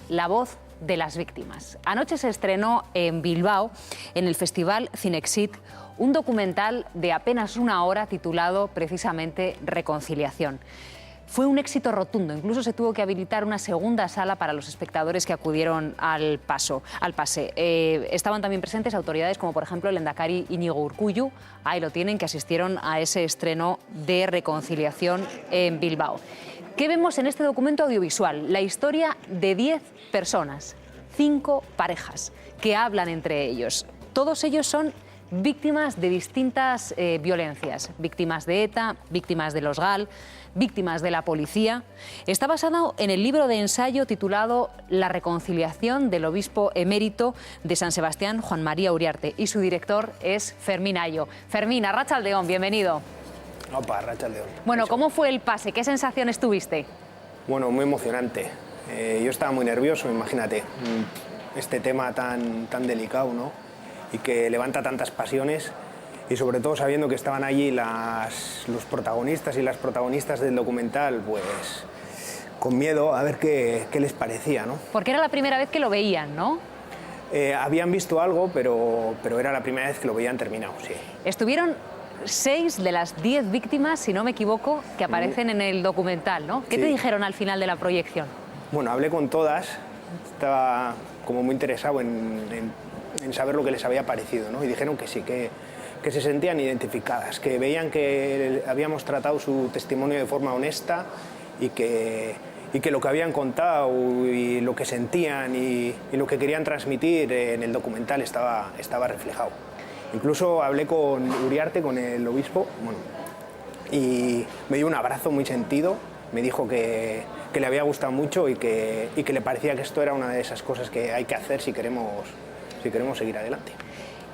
la voz de las víctimas. Anoche se estrenó en Bilbao, en el Festival Cinexit, un documental de apenas una hora titulado precisamente Reconciliación. Fue un éxito rotundo, incluso se tuvo que habilitar una segunda sala para los espectadores que acudieron al pase. Estaban también presentes autoridades como por ejemplo el lehendakari Iñigo Urkullu, ahí lo tienen, que asistieron a ese estreno de Reconciliación en Bilbao. ¿Qué vemos en este documento audiovisual? La historia de 10 personas, 5 parejas, que hablan entre ellos. Todos ellos son víctimas de distintas violencias, víctimas de ETA, víctimas de los GAL, víctimas de la policía. Está basado en el libro de ensayo titulado La reconciliación del obispo emérito de San Sebastián, Juan María Uriarte, y su director es Fermín Ayo. Fermín, Arratsaldeon, bienvenido. Opa, Arratsaldeon. Bueno, ¿cómo fue el pase? ¿Qué sensaciones tuviste? Bueno, muy emocionante. Yo estaba muy nervioso, imagínate, este tema tan delicado, ¿no? Y que levanta tantas pasiones, y sobre todo sabiendo que estaban allí los protagonistas y las protagonistas del documental, pues con miedo a ver qué les parecía, ¿no? Porque era la primera vez que lo veían, ¿no? Habían visto algo, pero era la primera vez que lo veían terminado, sí. Estuvieron 6 de las 10 víctimas, si no me equivoco, que aparecen en el documental, ¿no? ¿Qué te dijeron al final de la proyección? Bueno, hablé con todas, estaba como muy interesado en saber lo que les había parecido, ¿no? Y dijeron que sí, que se sentían identificadas, que veían que habíamos tratado su testimonio de forma honesta y que lo que habían contado y lo que sentían y lo que querían transmitir en el documental estaba reflejado. Incluso hablé con Uriarte, con el obispo, bueno, y me dio un abrazo muy sentido, me dijo que le había gustado mucho y que le parecía que esto era una de esas cosas que hay que hacer si queremos seguir adelante.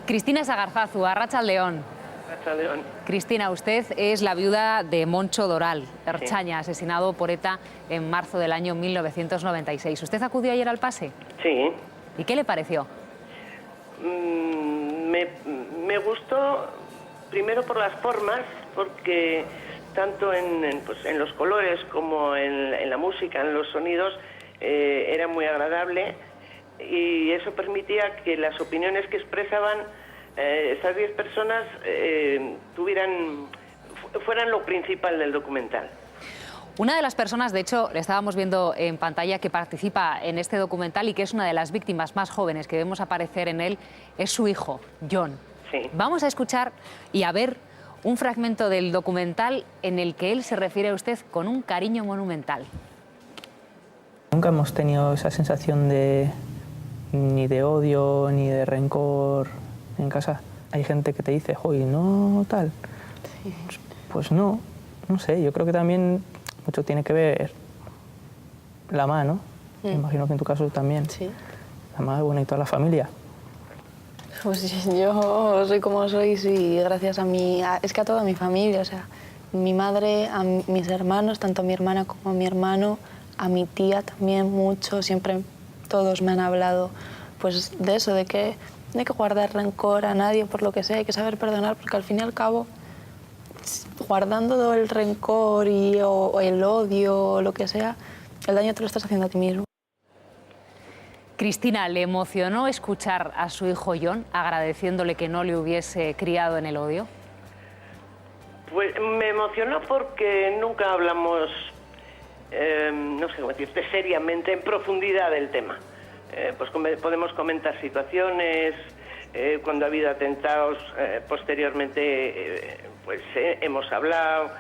Cristina Sagarzazu, Arratsaldeon. Arratsaldeon. Cristina, usted es la viuda de Moncho Doral, ertzaina, asesinado por ETA en marzo del año 1996. ¿Usted acudió ayer al pase? Sí. ¿Y qué le pareció? Me gustó, primero por las formas, porque tanto en los colores como en la música, en los sonidos, era muy agradable. Y eso permitía que las opiniones que expresaban estas 10 personas fueran lo principal del documental. Una de las personas, de hecho, le estábamos viendo en pantalla, que participa en este documental y que es una de las víctimas más jóvenes que vemos aparecer en él, es su hijo, Jon. Sí. Vamos a escuchar y a ver un fragmento del documental en el que él se refiere a usted con un cariño monumental. Nunca hemos tenido esa sensación ni de odio, ni de rencor en casa. Hay gente que te dice, ¡joy, no tal! Sí. Pues no sé, yo creo que también mucho tiene que ver la mamá, ¿no? Me imagino que en tu caso también. Sí. La mamá, bueno, y toda la familia. Pues yo soy como soy, sí, gracias es que a toda mi familia, o sea, mi madre, a mis hermanos, tanto a mi hermana como a mi hermano, a mi tía también mucho, siempre todos me han hablado pues de eso, de que no hay que guardar rencor a nadie por lo que sea, hay que saber perdonar, porque al fin y al cabo, guardando todo el rencor o el odio o lo que sea, el daño te lo estás haciendo a ti mismo. Cristina, ¿le emocionó escuchar a su hijo Jon agradeciéndole que no le hubiese criado en el odio? Pues me emocionó porque nunca hablamos, no sé cómo decirte, seriamente, en profundidad del tema. Pues podemos comentar situaciones, cuando ha habido atentados, posteriormente pues hemos hablado,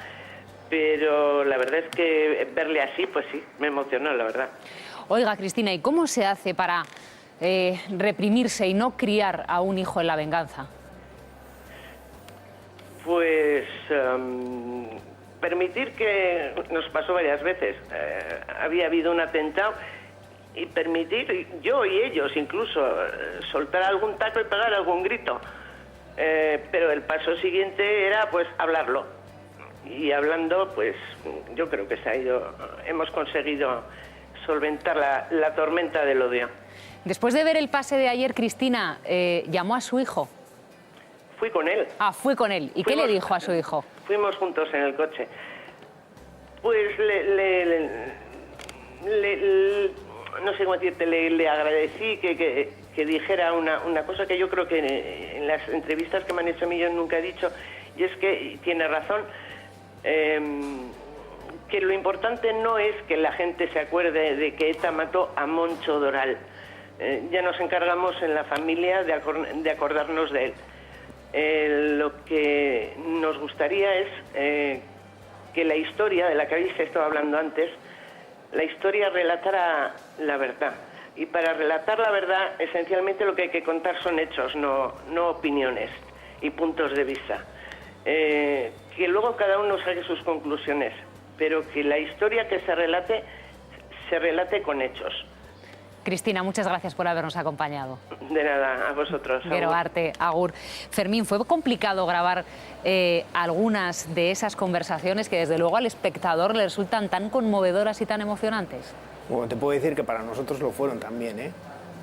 pero la verdad es que verle así, pues sí, me emocionó, la verdad. Oiga, Cristina, ¿y cómo se hace para reprimirse y no criar a un hijo en la venganza? Pues permitir que, nos pasó varias veces, había habido un atentado, y permitir, yo y ellos incluso, soltar algún taco y pegar algún grito. Pero el paso siguiente era pues hablarlo. Y hablando, pues yo creo que hemos conseguido solventar la tormenta del odio. Después de ver el pase de ayer, Cristina, ¿llamó a su hijo? Fui con él. Ah, fue con él. ¿Y qué le dijo a su hijo? Fuimos juntos en el coche. Pues no sé cómo decirte, le agradecí que dijera una cosa que yo creo que en las entrevistas que me han hecho a mí yo nunca he dicho, y es que tiene razón, que lo importante no es que la gente se acuerde de que ETA mató a Moncho Doral. Ya nos encargamos en la familia de acordarnos de él. Lo que nos gustaría es que la historia de la que habéis estado hablando antes, la historia relatara la verdad. Y para relatar la verdad, esencialmente lo que hay que contar son hechos, no opiniones y puntos de vista. Que luego cada uno saque sus conclusiones, pero que la historia que se relate con hechos. Cristina, muchas gracias por habernos acompañado. De nada, a vosotros. Gero Arte, agur. Fermín, ¿fue complicado grabar algunas de esas conversaciones que desde luego al espectador le resultan tan conmovedoras y tan emocionantes? Bueno, te puedo decir que para nosotros lo fueron también, ¿eh?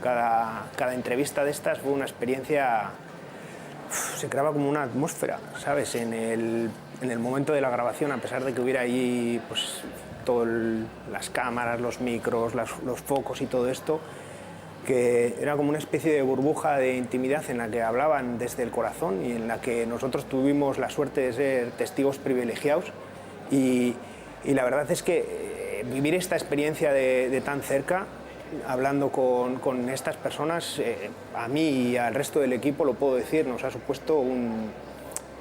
Cada entrevista de estas fue una experiencia... se creaba como una atmósfera, ¿sabes? En el momento de la grabación, a pesar de que hubiera allí pues, todas las cámaras, los micros, los focos y todo esto, que era como una especie de burbuja de intimidad en la que hablaban desde el corazón y en la que nosotros tuvimos la suerte de ser testigos privilegiados y la verdad es que vivir esta experiencia de tan cerca, hablando con estas personas, a mí y al resto del equipo, lo puedo decir, nos ha supuesto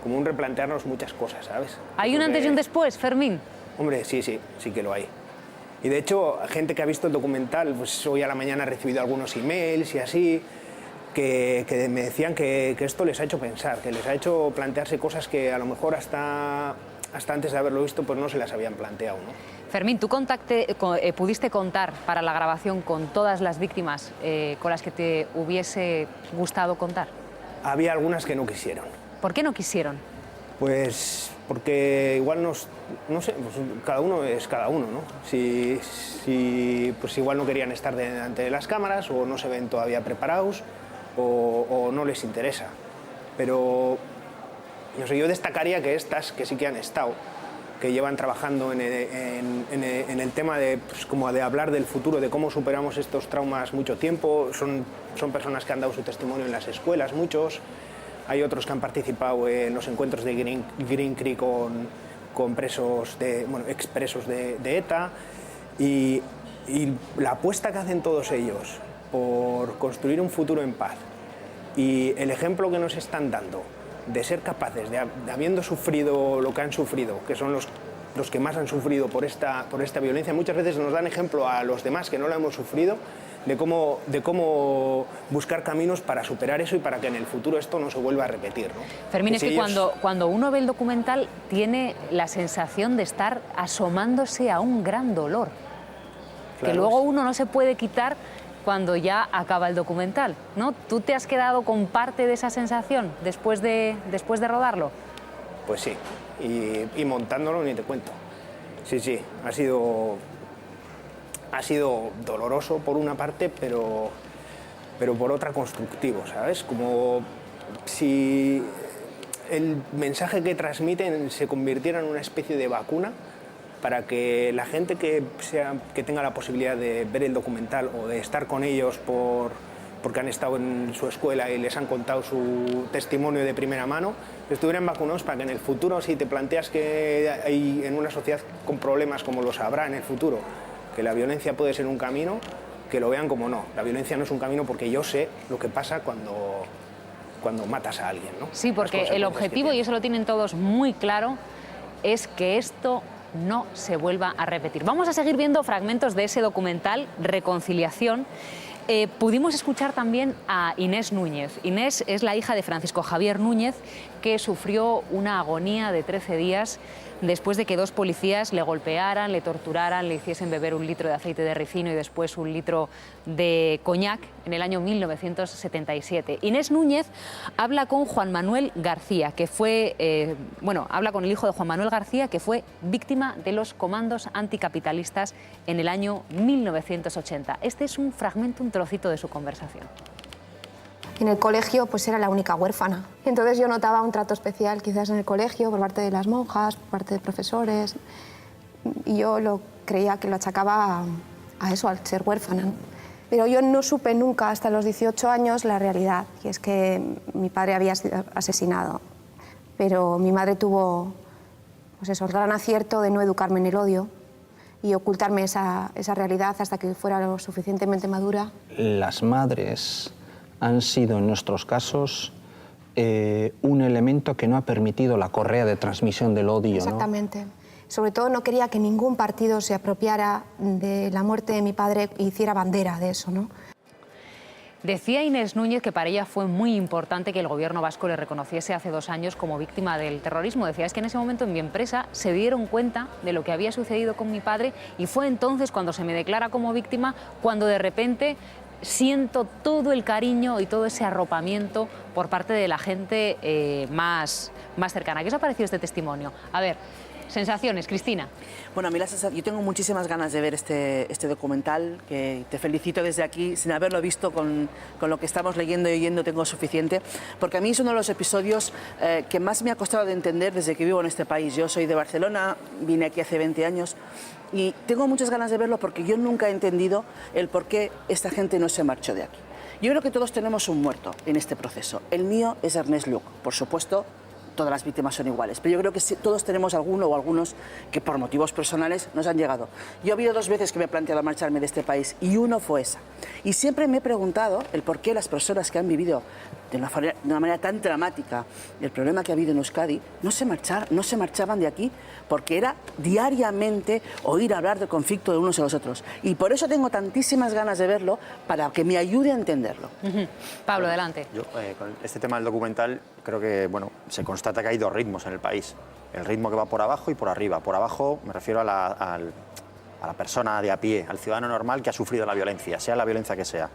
como un replantearnos muchas cosas, ¿sabes? ¿Hay un antes y un después, Fermín? Hombre, sí que lo hay. Y de hecho, gente que ha visto el documental, pues hoy a la mañana he recibido algunos emails y así, que me decían que esto les ha hecho pensar, que les ha hecho plantearse cosas que a lo mejor hasta antes de haberlo visto pues no se las habían planteado, ¿no? Fermín, ¿tú pudiste contar para la grabación con todas las víctimas con las que te hubiese gustado contar? Había algunas que no quisieron. ¿Por qué no quisieron? Pues porque igual no sé, pues cada uno es cada uno, ¿no? Pues igual no querían estar delante de las cámaras o no se ven todavía preparados o no les interesa. Pero no sé, yo destacaría que estas que sí que han estado, que llevan trabajando en el tema de, pues, como de hablar del futuro, de cómo superamos estos traumas mucho tiempo, son personas que han dado su testimonio en las escuelas, muchos. Hay otros que han participado en los encuentros de Green Creek con presos expresos de ETA y la apuesta que hacen todos ellos por construir un futuro en paz y el ejemplo que nos están dando de ser capaces de habiendo sufrido lo que han sufrido, que son los que más han sufrido por esta violencia, muchas veces nos dan ejemplo a los demás que no lo hemos sufrido, de cómo buscar caminos para superar eso y para que en el futuro esto no se vuelva a repetir, ¿no? Fermín, es que cuando uno ve el documental tiene la sensación de estar asomándose a un gran dolor, claro, que luego uno no se puede quitar cuando ya acaba el documental, ¿no? ¿Tú te has quedado con parte de esa sensación después de rodarlo? Pues sí, y montándolo ni te cuento. Sí, ha sido doloroso por una parte, pero por otra constructivo, ¿sabes? Como si el mensaje que transmiten se convirtiera en una especie de vacuna para que la gente que tenga la posibilidad de ver el documental o de estar con ellos porque han estado en su escuela y les han contado su testimonio de primera mano, estuvieran vacunados para que en el futuro, si te planteas que hay en una sociedad con problemas como los habrá en el futuro, que la violencia puede ser un camino, que lo vean como no. La violencia no es un camino porque yo sé lo que pasa cuando matas a alguien, ¿no? Sí, porque el objetivo, y eso lo tienen todos muy claro, es que esto no se vuelva a repetir. Vamos a seguir viendo fragmentos de ese documental, Reconciliación. Pudimos escuchar también a Inés Núñez. Inés es la hija de Francisco Javier Núñez, que sufrió una agonía de 13 días después de que dos policías le golpearan, le torturaran, le hiciesen beber 1 litro de aceite de ricino y después 1 litro de coñac en el año 1977. Inés Núñez habla con Juan Manuel García, que fue, habla con el hijo de Juan Manuel García, que fue víctima de los comandos anticapitalistas en el año 1980. Este es un fragmento, un trocito de su conversación. En el colegio pues era la única huérfana. Entonces yo notaba un trato especial quizás en el colegio por parte de las monjas, por parte de profesores. Y yo creía que lo achacaba a eso, al ser huérfana, ¿no? Pero yo no supe nunca hasta los 18 años la realidad, y es que mi padre había sido asesinado. Pero mi madre tuvo pues eso, el gran acierto de no educarme en el odio y ocultarme esa realidad hasta que fuera lo suficientemente madura. Las madres han sido en nuestros casos un elemento que no ha permitido la correa de transmisión del odio. Exactamente. ¿No? Sobre todo no quería que ningún partido se apropiara de la muerte de mi padre e hiciera bandera de eso, ¿no? Decía Inés Núñez que para ella fue muy importante que el gobierno vasco le reconociese hace 2 años como víctima del terrorismo. Decía, es que en ese momento en mi empresa se dieron cuenta de lo que había sucedido con mi padre y fue entonces cuando se me declara como víctima, cuando de repente siento todo el cariño y todo ese arropamiento por parte de la gente más cercana. ¿Qué os ha parecido este testimonio? A ver, sensaciones, Cristina. Bueno, a mí yo tengo muchísimas ganas de ver este documental, que te felicito desde aquí, sin haberlo visto con lo que estamos leyendo y oyendo tengo suficiente, porque a mí es uno de los episodios que más me ha costado de entender desde que vivo en este país. Yo soy de Barcelona, vine aquí hace 20 años y tengo muchas ganas de verlo porque yo nunca he entendido el por qué esta gente no se marchó de aquí. Yo creo que todos tenemos un muerto en este proceso. El mío es Ernest Lluch, por supuesto. Todas las víctimas son iguales, pero yo creo que todos tenemos alguno o algunos que por motivos personales nos han llegado. Yo he habido 2 veces que me he planteado marcharme de este país y uno fue esa. Y siempre me he preguntado el por qué las personas que han vivido de una manera tan dramática el problema que ha habido en Euskadi no se marchaban de aquí, porque era diariamente oír hablar del conflicto de unos a los otros. Y por eso tengo tantísimas ganas de verlo, para que me ayude a entenderlo. Pablo, adelante. Yo, con este tema del documental, creo que se constata que hay 2 ritmos en el país. El ritmo que va por abajo y por arriba. Por abajo me refiero a la persona de a pie, al ciudadano normal que ha sufrido la violencia, sea la violencia que sea.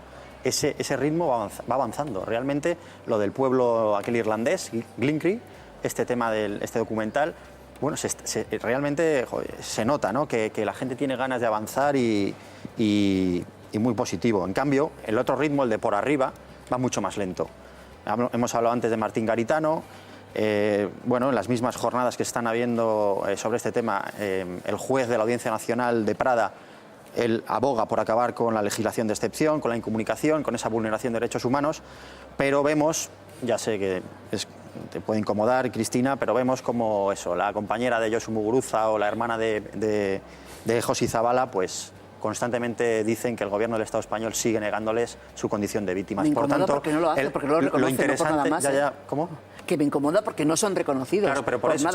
Ese ritmo va avanzando. Realmente lo del pueblo aquel irlandés, Glencree, este tema de este documental, bueno, realmente se nota, ¿no? que la gente tiene ganas de avanzar y muy positivo. En cambio, el otro ritmo, el de por arriba, va mucho más lento. Hemos hablado antes de Martín Garitano. Bueno, en las mismas jornadas que están habiendo sobre este tema, el juez de la Audiencia Nacional de Prada, él aboga por acabar con la legislación de excepción, con la incomunicación, con esa vulneración de derechos humanos, pero vemos, ya sé que te puede incomodar, Cristina, pero vemos como eso, la compañera de Josu Muguruza o la hermana de José Zabala, pues constantemente dicen que el gobierno del Estado español sigue negándoles su condición de víctimas. Por tanto, porque no lo hace, porque no lo reconoce, interesante, no por nada más. ¿Cómo? Que me incomoda porque no son reconocidos. Claro, pero por eso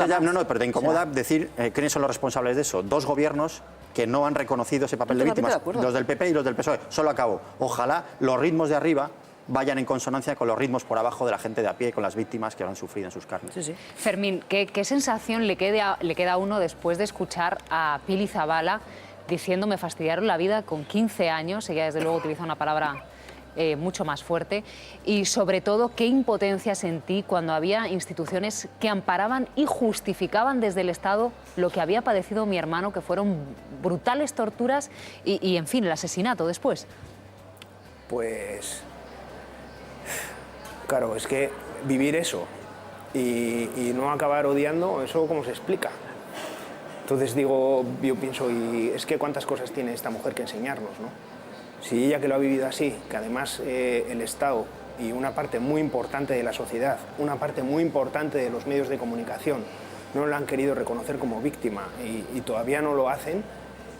pero te incomoda decir quiénes son los responsables de eso. 2 gobiernos que no han reconocido ese papel de víctimas, los del PP y los del PSOE. Solo acabo. Ojalá los ritmos de arriba vayan en consonancia con los ritmos por abajo de la gente de a pie, con las víctimas que lo han sufrido en sus carnes. Sí, sí. Fermín, ¿qué sensación le queda a uno después de escuchar a Pili Zabala diciendo me fastidiaron la vida con 15 años? Ella desde luego utiliza una palabra mucho más fuerte, y sobre todo qué impotencia sentí cuando había instituciones que amparaban y justificaban desde el Estado lo que había padecido mi hermano, que fueron brutales torturas y en fin, el asesinato después. Pues claro, es que vivir eso y no acabar odiando, ¿eso cómo se explica? Entonces yo pienso, y es que cuántas cosas tiene esta mujer que enseñarnos, ¿no? Si ella, que lo ha vivido así, que además el Estado y una parte muy importante de la sociedad, una parte muy importante de los medios de comunicación no la han querido reconocer como víctima y todavía no lo hacen,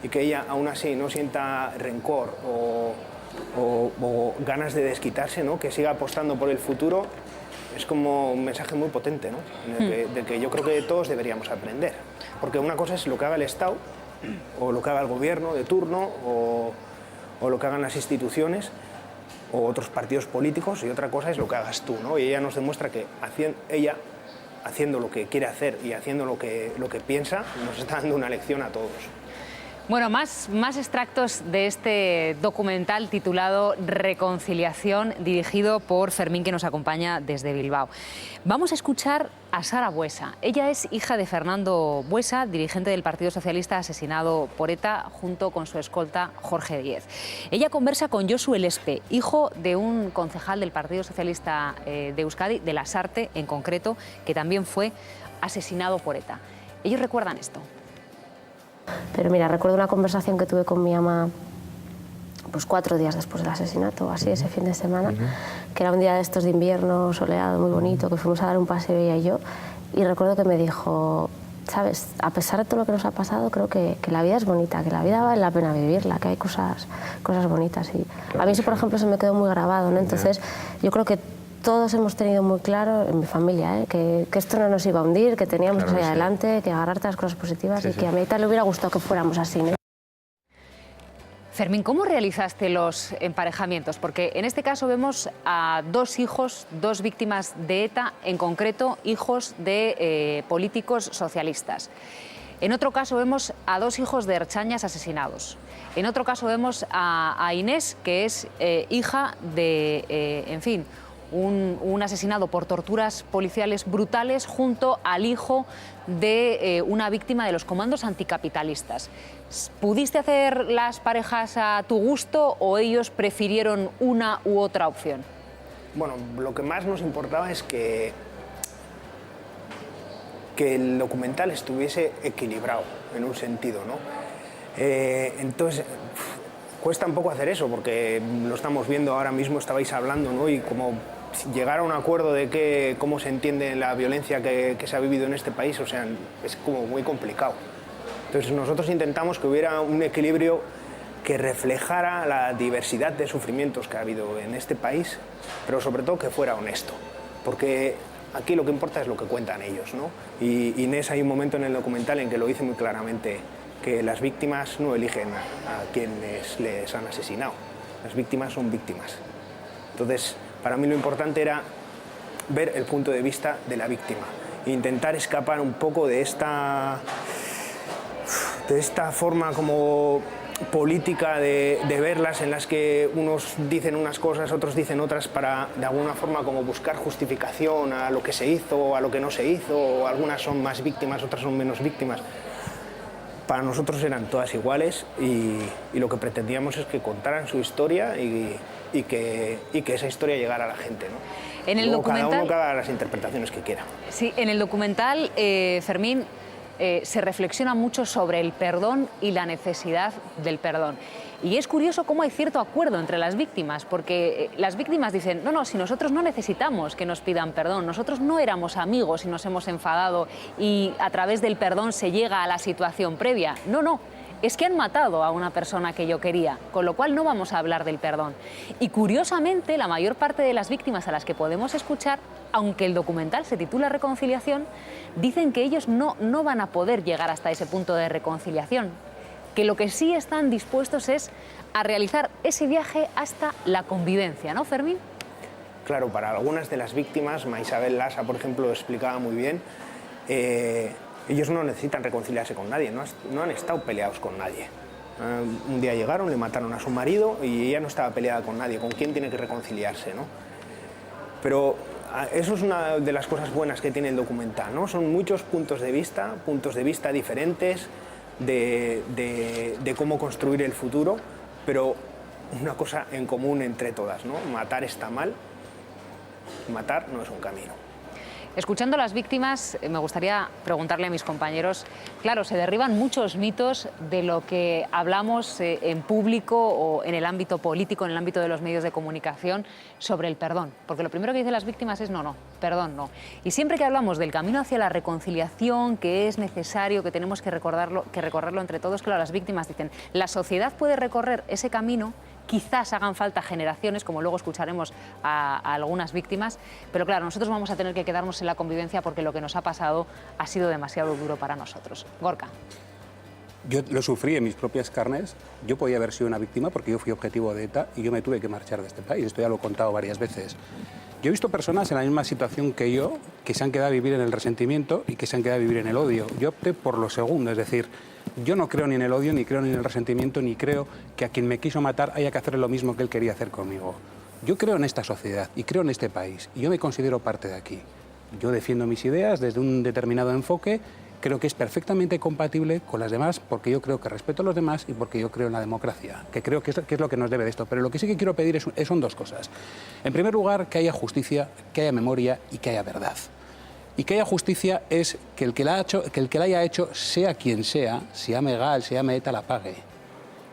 y que ella aún así no sienta rencor o ganas de desquitarse, ¿no? Que siga apostando por el futuro, es como un mensaje muy potente, ¿no? De que yo creo que todos deberíamos aprender. Porque una cosa es lo que haga el Estado, o lo que haga el gobierno de turno, o lo que hagan las instituciones o otros partidos políticos, y otra cosa es lo que hagas tú, ¿no? Y ella nos demuestra que ella, haciendo lo que quiere hacer y haciendo lo que piensa, nos está dando una lección a todos. Bueno, más extractos de este documental titulado Reconciliación, dirigido por Fermín, que nos acompaña desde Bilbao. Vamos a escuchar a Sara Buesa. Ella es hija de Fernando Buesa, dirigente del Partido Socialista asesinado por ETA, junto con su escolta Jorge Díez. Ella conversa con Josu Elespe, hijo de un concejal del Partido Socialista de Euskadi, de Lasarte en concreto, que también fue asesinado por ETA. Ellos recuerdan esto. Pero mira, recuerdo una conversación que tuve con mi ama pues 4 días después del asesinato, así, ese fin de semana, que era un día de estos de invierno, soleado, muy bonito, que fuimos a dar un paseo ella y yo, y recuerdo que me dijo, sabes, a pesar de todo lo que nos ha pasado, creo que la vida es bonita, que la vida vale la pena vivirla, que hay cosas bonitas. Y a mí eso, por ejemplo, se me quedó muy grabado, ¿no? Entonces, yo creo que todos hemos tenido muy claro, en mi familia, que esto no nos iba a hundir, que teníamos que salir adelante, que agarrar todas las cosas positivas, y que a mi Aita le hubiera gustado que fuéramos así, ¿no? Fermín, ¿cómo realizaste los emparejamientos? Porque en este caso vemos a 2 hijos, 2 víctimas de ETA, en concreto hijos de políticos socialistas. En otro caso vemos a 2 hijos de Ertzainas asesinados. En otro caso vemos a Inés, que es hija de, en fin, un asesinado por torturas policiales brutales junto al hijo de una víctima de los comandos anticapitalistas. ¿Pudiste hacer las parejas a tu gusto o ellos prefirieron una u otra opción? Bueno, lo que más nos importaba es que el documental estuviese equilibrado en un sentido, ¿no? Entonces, cuesta un poco hacer eso porque lo estamos viendo ahora mismo, estabais hablando, ¿no? Y como llegar a un acuerdo de cómo se entiende la violencia que se ha vivido en este país, o sea, es como muy complicado. Entonces nosotros intentamos que hubiera un equilibrio que reflejara la diversidad de sufrimientos que ha habido en este país, pero sobre todo que fuera honesto, porque aquí lo que importa es lo que cuentan ellos, ¿no? Y Inés, hay un momento en el documental en que lo dice muy claramente, que las víctimas no eligen a quienes les han asesinado, las víctimas son víctimas. Entonces, para mí lo importante era ver el punto de vista de la víctima e intentar escapar un poco de esta forma como política de verlas, en las que unos dicen unas cosas, otros dicen otras, para de alguna forma como buscar justificación a lo que se hizo o a lo que no se hizo, o algunas son más víctimas, otras son menos víctimas. Para nosotros eran todas iguales y lo que pretendíamos es que contaran su historia y que esa historia llegara a la gente, ¿no? En el Luego, documental, cada uno que haga las interpretaciones que quiera. Sí, en el documental, Fermín, se reflexiona mucho sobre el perdón y la necesidad del perdón. Y es curioso cómo hay cierto acuerdo entre las víctimas, porque las víctimas dicen, no, si nosotros no necesitamos que nos pidan perdón, nosotros no éramos amigos y nos hemos enfadado y a través del perdón se llega a la situación previa. No, es que han matado a una persona que yo quería, con lo cual no vamos a hablar del perdón. Y curiosamente, la mayor parte de las víctimas a las que podemos escuchar, aunque el documental se titula Reconciliación, dicen que ellos no van a poder llegar hasta ese punto de reconciliación, que lo que sí están dispuestos es a realizar ese viaje hasta la convivencia, ¿no, Fermín? Claro, para algunas de las víctimas, Isabel Lasa, por ejemplo, lo explicaba muy bien, ellos no necesitan reconciliarse con nadie, no han estado peleados con nadie. Un día llegaron, le mataron a su marido y ella no estaba peleada con nadie. ¿Con quién tiene que reconciliarse, no? Pero eso es una de las cosas buenas que tiene el documental, ¿no? Son muchos puntos de vista diferentes de cómo construir el futuro, pero una cosa en común entre todas, ¿no? Matar está mal, matar no es un camino. Escuchando a las víctimas, me gustaría preguntarle a mis compañeros, claro, se derriban muchos mitos de lo que hablamos en público o en el ámbito político, en el ámbito de los medios de comunicación, sobre el perdón. Porque lo primero que dicen las víctimas es no, perdón no. Y siempre que hablamos del camino hacia la reconciliación, que es necesario, que tenemos que recorrerlo entre todos, claro, las víctimas dicen, la sociedad puede recorrer ese camino. Quizás hagan falta generaciones, como luego escucharemos a algunas víctimas, pero claro, nosotros vamos a tener que quedarnos en la convivencia porque lo que nos ha pasado ha sido demasiado duro para nosotros. Gorka. Yo lo sufrí en mis propias carnes. Yo podía haber sido una víctima porque yo fui objetivo de ETA y yo me tuve que marchar de este país. Esto ya lo he contado varias veces. Yo he visto personas en la misma situación que yo que se han quedado a vivir en el resentimiento y que se han quedado a vivir en el odio. Yo opté por lo segundo, es decir, yo no creo ni en el odio, ni creo ni en el resentimiento, ni creo que a quien me quiso matar haya que hacerle lo mismo que él quería hacer conmigo. Yo creo en esta sociedad y creo en este país y yo me considero parte de aquí. Yo defiendo mis ideas desde un determinado enfoque, creo que es perfectamente compatible con las demás porque yo creo que respeto a los demás y porque yo creo en la democracia, que creo que es lo que nos debe de esto. Pero lo que sí que quiero pedir son 2 cosas. En primer lugar, que haya justicia, que haya memoria y que haya verdad. Y que haya justicia es que el que la haya hecho, sea quien sea, se llame GAL, se llame ETA, la pague.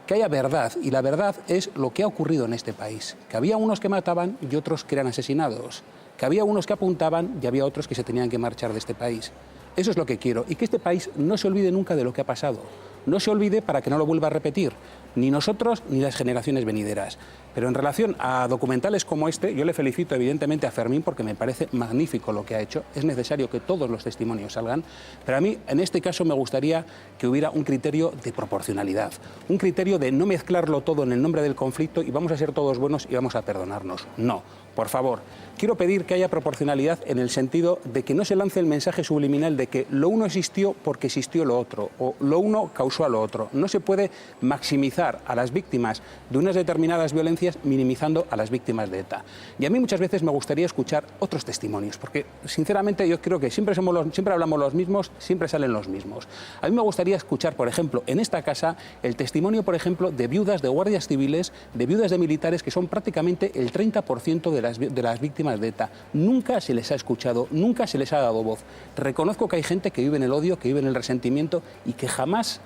que haya verdad, y la verdad es lo que ha ocurrido en este país, que había unos que mataban y otros que eran asesinados, que había unos que apuntaban y había otros que se tenían que marchar de este país. Eso es lo que quiero, y que este país no se olvide nunca de lo que ha pasado, no se olvide para que no lo vuelva a repetir, ni nosotros ni las generaciones venideras. Pero en relación a documentales como este, yo le felicito evidentemente a Fermín porque me parece magnífico lo que ha hecho. Es necesario que todos los testimonios salgan, pero a mí en este caso me gustaría que hubiera un criterio de proporcionalidad, un criterio de no mezclarlo todo en el nombre del conflicto y vamos a ser todos buenos y vamos a perdonarnos. No, por favor, quiero pedir que haya proporcionalidad en el sentido de que no se lance el mensaje subliminal de que lo uno existió porque existió lo otro, o lo uno causó a lo otro. No se puede maximizar a las víctimas de unas determinadas violencias minimizando a las víctimas de ETA. Y a mí muchas veces me gustaría escuchar otros testimonios, porque sinceramente yo creo que siempre hablamos los mismos, siempre salen los mismos. A mí me gustaría escuchar, por ejemplo, en esta casa, el testimonio, por ejemplo, de viudas de guardias civiles, de viudas de militares, que son prácticamente el 30% de las víctimas de ETA. Nunca se les ha escuchado, nunca se les ha dado voz. Reconozco que hay gente que vive en el odio, que vive en el resentimiento y que jamás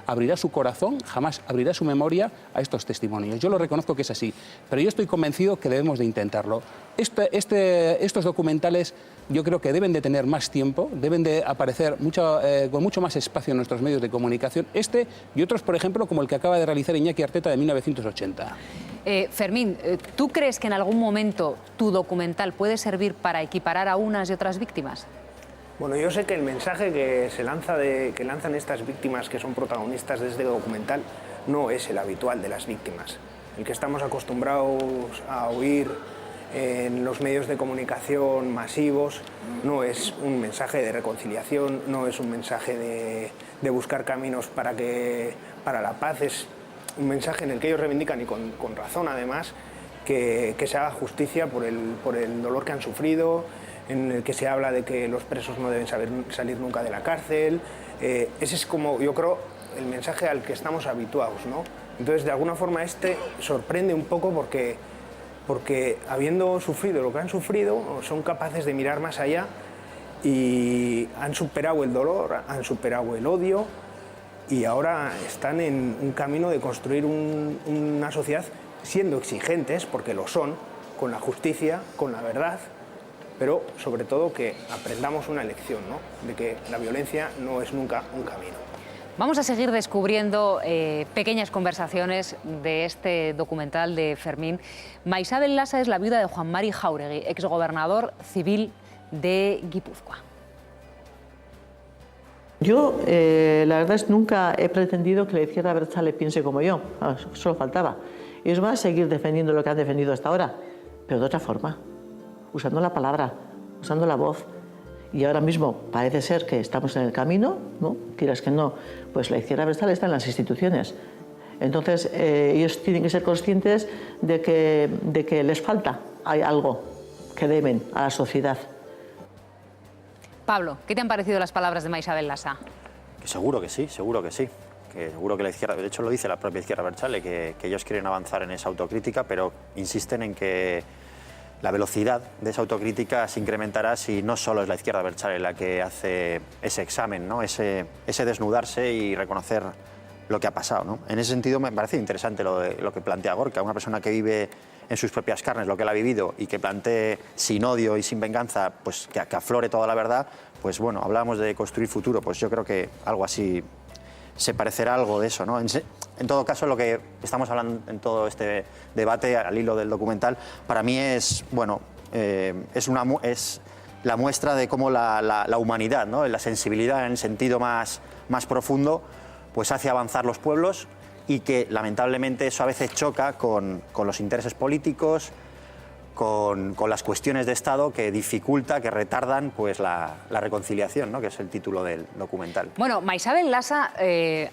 abrirá su corazón, jamás abrirá su memoria a estos testimonios. Yo lo reconozco que es así, pero yo estoy convencido que debemos de intentarlo. Estos documentales yo creo que deben de tener más tiempo, deben de aparecer con mucho más espacio en nuestros medios de comunicación. Este y otros, por ejemplo, como el que acaba de realizar Iñaki Arteta de 1980. Fermín, ¿tú crees que en algún momento tu documental puede servir para equiparar a unas y otras víctimas? Bueno, yo sé que el mensaje que que lanzan estas víctimas que son protagonistas de este documental no es el habitual de las víctimas. El que estamos acostumbrados a oír en los medios de comunicación masivos no es un mensaje de reconciliación, no es un mensaje de buscar caminos para la paz, es un mensaje en el que ellos reivindican, y con razón además, que se haga justicia por el dolor que han sufrido, en el que se habla de que los presos no deben salir nunca de la cárcel. Ese es, como yo creo, el mensaje al que estamos habituados, ¿no? Entonces, de alguna forma, este sorprende un poco porque habiendo sufrido lo que han sufrido, son capaces de mirar más allá y han superado el dolor, han superado el odio y ahora están en un camino de construir una sociedad siendo exigentes, porque lo son, con la justicia, con la verdad, pero sobre todo que aprendamos una lección, ¿no? De que la violencia no es nunca un camino. Vamos a seguir descubriendo pequeñas conversaciones de este documental de Fermín. Maisabel Lasa es la viuda de Juan Mari Jáuregui, exgobernador civil de Guipúzcoa. Yo, la verdad es nunca he pretendido que la izquierda abertzale piense como yo, solo faltaba. Y es más, seguir defendiendo lo que han defendido hasta ahora, pero de otra forma, usando la palabra, usando la voz. Y ahora mismo parece ser que estamos en el camino, ¿no? Quieras que no, pues la izquierda abertzale está en las instituciones. Entonces, ellos tienen que ser conscientes de que les falta, hay algo que deben a la sociedad. Pablo, ¿qué te han parecido las palabras de Maisabel Lasa? Que seguro que sí, seguro que sí. Que seguro que la izquierda, de hecho lo dice la propia izquierda abertzale, que ellos quieren avanzar en esa autocrítica, pero insisten en que la velocidad de esa autocrítica se incrementará si no solo es la izquierda abertzale la que hace ese examen, ¿no? ese desnudarse y reconocer lo que ha pasado, ¿no? En ese sentido me parece interesante lo que plantea Gorka, una persona que vive en sus propias carnes lo que él ha vivido y que plantee sin odio y sin venganza, pues que aflore toda la verdad. Pues bueno, hablamos de construir futuro, pues yo creo que algo así se parecerá algo de eso, ¿no? En todo caso, lo que estamos hablando en todo este debate al hilo del documental, para mí es, bueno, es la muestra de cómo la humanidad, ¿no? La sensibilidad en el sentido más profundo, pues hace avanzar los pueblos, y que lamentablemente eso a veces choca con los intereses políticos, con las cuestiones de Estado que dificulta, que retardan pues la reconciliación, ¿no? Que es el título del documental. Bueno, Maisabel Lasa,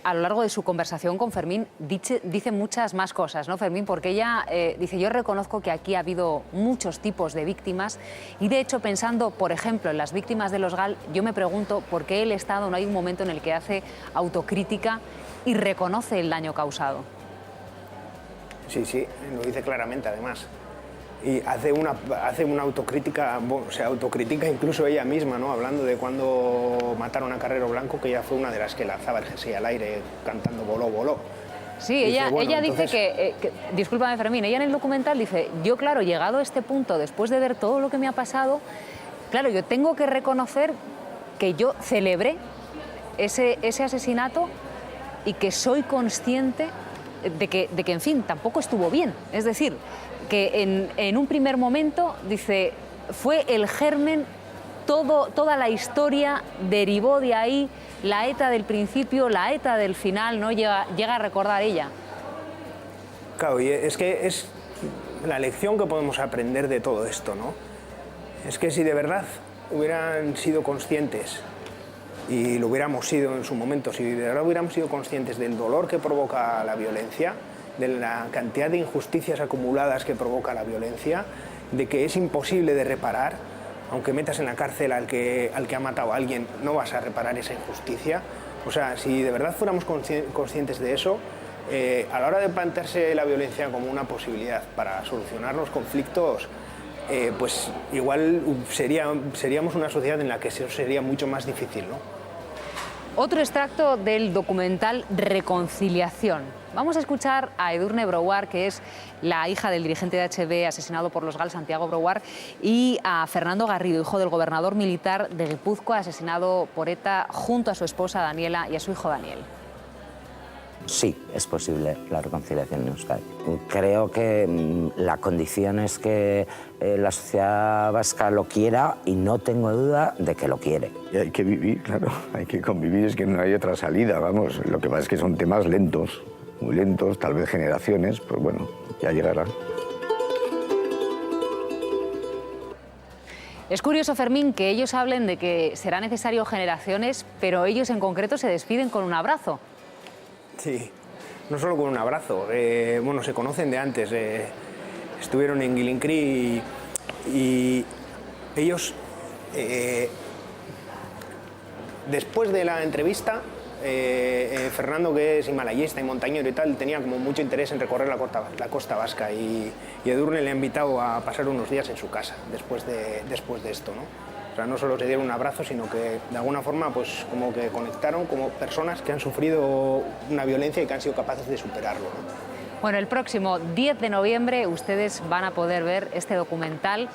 a lo largo de su conversación con Fermín, dice muchas más cosas, ¿no, Fermín? Porque ella dice, yo reconozco que aquí ha habido muchos tipos de víctimas y, de hecho, pensando, por ejemplo, en las víctimas de los GAL, yo me pregunto por qué el Estado no hay un momento en el que hace autocrítica y reconoce el daño causado. Sí, lo dice claramente, además. Y hace una autocrítica, bueno, se autocritica incluso ella misma, ¿no? Hablando de cuando mataron a Carrero Blanco, que ella fue una de las que lanzaba el jersey al aire cantando "Voló, voló". Sí, ella dice que, discúlpame Fermín, ella en el documental dice, yo claro, llegado a este punto, después de ver todo lo que me ha pasado, claro, yo tengo que reconocer que yo celebré ese asesinato y que soy consciente de que, en fin, tampoco estuvo bien. Es decir, que en un primer momento, dice, fue el germen, toda la historia derivó de ahí, la ETA del principio, la ETA del final, ¿no? Llega a recordar ella. Claro, y es que es la lección que podemos aprender de todo esto, ¿no? Es que si de verdad hubieran sido conscientes, y lo hubiéramos sido en su momento, si de verdad hubiéramos sido conscientes del dolor que provoca la violencia, de la cantidad de injusticias acumuladas que provoca la violencia, de que es imposible de reparar, aunque metas en la cárcel al que ha matado a alguien, no vas a reparar esa injusticia. O sea, si de verdad fuéramos conscientes de eso, a la hora de plantearse la violencia como una posibilidad para solucionar los conflictos, pues igual seríamos una sociedad en la que eso sería mucho más difícil, ¿no? Otro extracto del documental Reconciliación. Vamos a escuchar a Edurne Brouard, que es la hija del dirigente de HB asesinado por los GAL, Santiago Brouard, y a Fernando Garrido, hijo del gobernador militar de Guipúzcoa, asesinado por ETA, junto a su esposa Daniela y a su hijo Daniel. Sí, es posible la reconciliación en Euskadi. Creo que la condición es que la sociedad vasca lo quiera y no tengo duda de que lo quiere. Y hay que vivir, claro, hay que convivir, es que no hay otra salida, vamos. Lo que pasa es que son temas lentos, muy lentos, tal vez generaciones, pues bueno, ya llegarán. Es curioso, Fermín, que ellos hablen de que será necesario generaciones, pero ellos en concreto se despiden con un abrazo. Sí, no solo con un abrazo, bueno, se conocen de antes, estuvieron en Guilincrí y ellos, después de la entrevista, Fernando, que es himalayista y montañero y tal, tenía como mucho interés en recorrer la costa vasca y Edurne le ha invitado a pasar unos días en su casa después de esto, ¿no? O sea, no solo se dieron un abrazo, sino que de alguna forma pues como que conectaron como personas que han sufrido una violencia y que han sido capaces de superarlo, ¿no? Bueno, el próximo 10 de noviembre ustedes van a poder ver este documental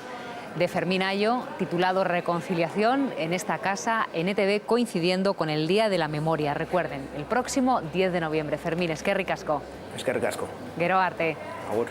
de Fermín Ayo titulado Reconciliación en esta casa en ETV, coincidiendo con el Día de la Memoria. Recuerden, el próximo 10 de noviembre. Fermín, eskerrik asko. Eskerrik asko. Gero arte. Agur.